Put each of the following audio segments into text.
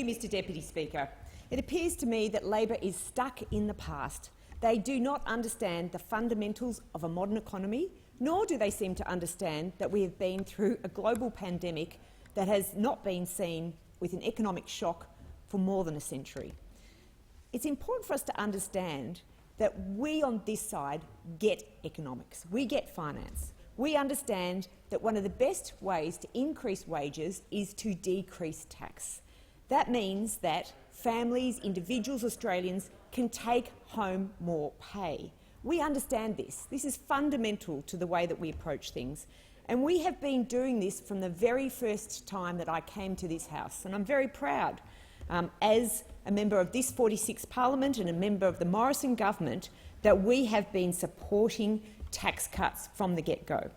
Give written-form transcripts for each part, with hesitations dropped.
Mr Deputy Speaker. It appears to me that Labor is stuck in the past. They do not understand the fundamentals of a modern economy, nor do they seem to understand that we have been through a global pandemic that has not been seen with an economic shock for more than a century. It's important for us to understand that we on this side get economics, we get finance. We understand that one of the best ways to increase wages is to decrease tax. That means that families, individuals, Australians can take home more pay. We understand this. This is fundamental to the way that we approach things. And we have been doing this from the very first time that I came to this House. And I'm very proud, as a member of this 46th Parliament and a member of the Morrison government, that we have been supporting tax cuts from the get-go.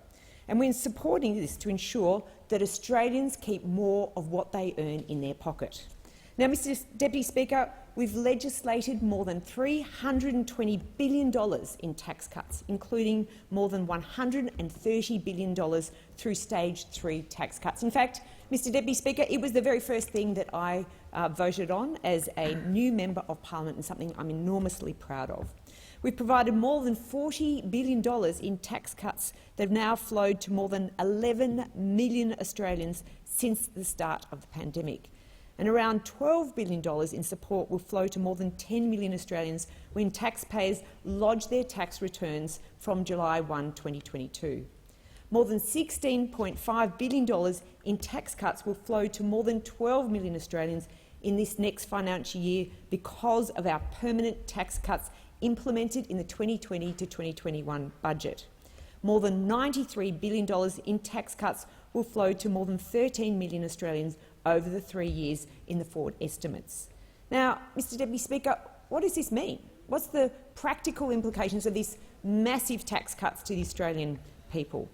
And we're supporting this to ensure that Australians keep more of what they earn in their pocket. Now, Mr Deputy Speaker, we've legislated more than $320 billion in tax cuts, including more than $130 billion through Stage 3 tax cuts. In fact, Mr Deputy Speaker, it was the very first thing that I voted on as a new Member of Parliament and something I'm enormously proud of. We've provided more than $40 billion in tax cuts that have now flowed to more than 11 million Australians since the start of the pandemic. And around $12 billion in support will flow to more than 10 million Australians when taxpayers lodge their tax returns from July 1, 2022. More than $16.5 billion in tax cuts will flow to more than 12 million Australians in this next financial year because of our permanent tax cuts implemented in the 2020 to 2021 budget. More than $93 billion in tax cuts will flow to more than 13 million Australians over the 3 years in the forward estimates. Now, Mr Deputy Speaker, what does this mean? What's the practical implications of these massive tax cuts to the Australian people?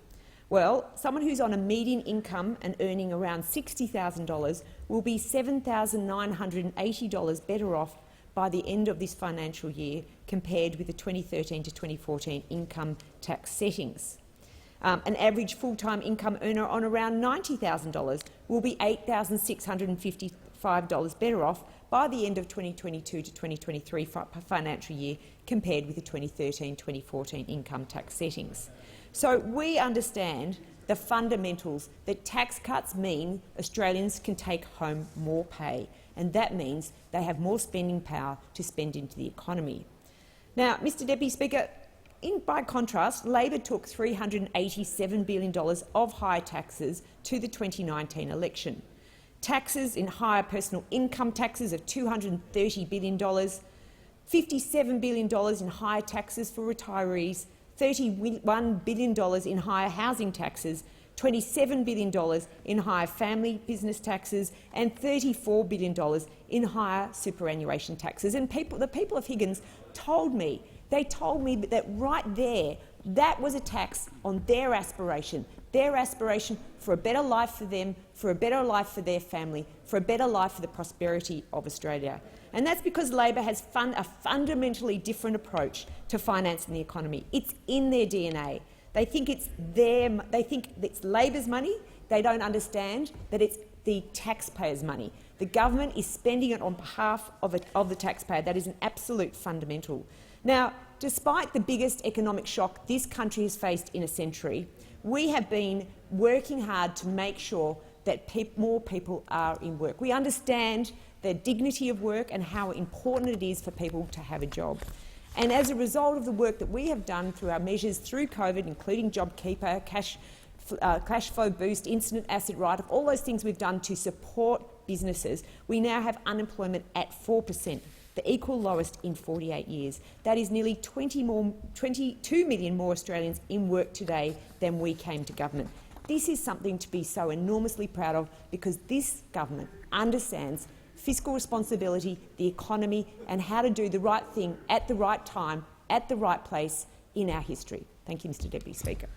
Well, someone who's on a median income and earning around $60,000 will be $7,980 better off by the end of this financial year compared with the 2013 to 2014 income tax settings. An average full-time income earner on around $90,000 will be $8,655 better off by the end of 2022 to 2023 financial year compared with the 2013-2014 income tax settings. So we understand the fundamentals that tax cuts mean Australians can take home more pay, and that means they have more spending power to spend into the economy. Now, Mr Deputy Speaker, by contrast, Labor took $387 billion of high taxes to the 2019 election. Taxes in higher personal income taxes of $230 billion, $57 billion in higher taxes for retirees, $31 billion in higher housing taxes, $27 billion in higher family business taxes and $34 billion in higher superannuation taxes. And the people of Higgins told me, that right there, that was a tax on their aspiration for a better life for them, for a better life for their family, for a better life for the prosperity of Australia. And that's because Labor has a fundamentally different approach to financing the economy. It's in their DNA. They think it's Labor's money. They don't understand that it's the taxpayers' money. The government is spending it on behalf of the taxpayer. That is an absolute fundamental. Now, despite the biggest economic shock this country has faced in a century, we have been working hard to make sure that more people are in work. We understand the dignity of work and how important it is for people to have a job. And as a result of the work that we have done through our measures through COVID, including JobKeeper, cash flow boost, instant asset write-off, all those things we've done to support businesses, we now have unemployment at 4%. The equal lowest in 48 years. That is nearly 22 million more Australians in work today than we came to government. This is something to be so enormously proud of because this government understands fiscal responsibility, the economy and how to do the right thing at the right time, at the right place in our history. Thank you, Mr Deputy Speaker.